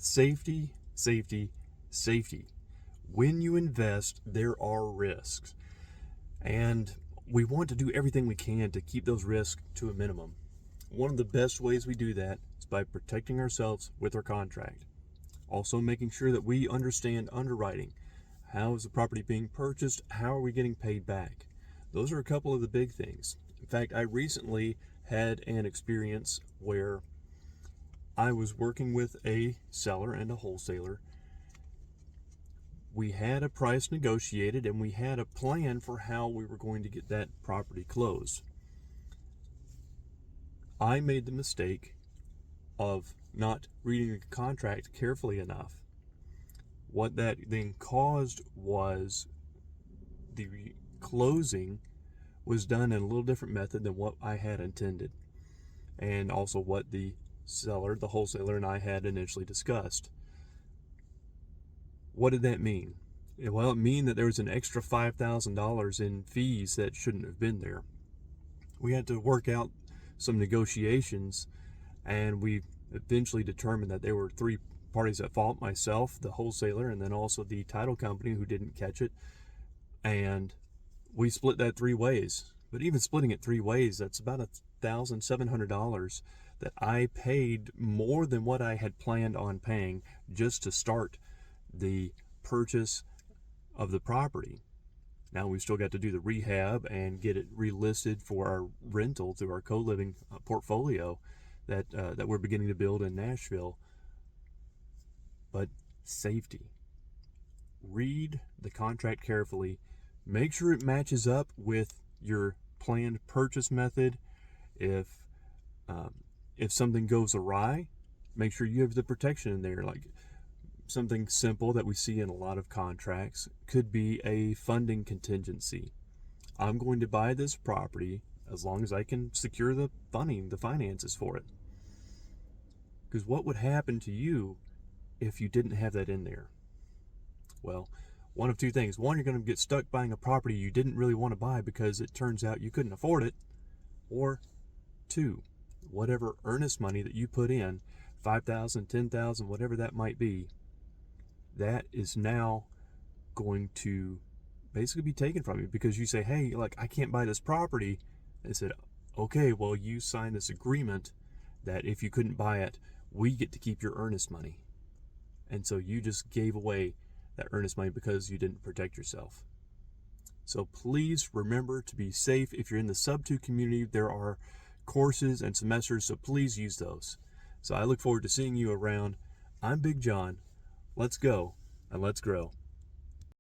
Safety, safety, safety. When you invest, there are risks. And we want to do everything we can to keep those risks to a minimum. One of the best ways we do that is by protecting ourselves with our contract. Also making sure that we understand underwriting. How is the property being purchased? How are we getting paid back? Those are a couple of the big things. In fact, I recently had an experience where I was working with a seller and a wholesaler. We had a price negotiated and we had a plan for how we were going to get that property closed. I made the mistake of not reading the contract carefully enough. What that then caused was the closing was done in a little different method than what I had intended, and also what the seller, the wholesaler, and I had initially discussed. What did that mean? Well, it meant that there was an extra $5,000 in fees that shouldn't have been there. We had to work out some negotiations, and we eventually determined that there were three parties at fault: myself, the wholesaler, and then also the title company who didn't catch it. And we split that three ways. But even splitting it three ways, that's about $1,700 that I paid, more than what I had planned on paying, just to start the purchase of the property. Now we've still got to do the rehab and get it relisted for our rental through our co-living portfolio that we're beginning to build in Nashville. But safety. Read the contract carefully. Make sure it matches up with your planned purchase method. If something goes awry, make sure you have the protection in there. Like something simple that we see in a lot of contracts could be a funding contingency. I'm going to buy this property as long as I can secure the funding, the finances for it. Because what would happen to you if you didn't have that in there? Well, one of two things. One, you're going to get stuck buying a property you didn't really want to buy because it turns out you couldn't afford it. Or two, whatever earnest money that you put in, $5,000, $10,000, whatever that might be, that is now going to basically be taken from you because you say, hey, like, I can't buy this property. They said, okay, well, you signed this agreement that if you couldn't buy it, we get to keep your earnest money. And so you just gave away that earnest money because you didn't protect yourself. So please remember to be safe. If you're in the Sub-2 community, there are courses and semesters, so please use those. So I look forward to seeing you around. I'm Big John. Let's go and let's grow.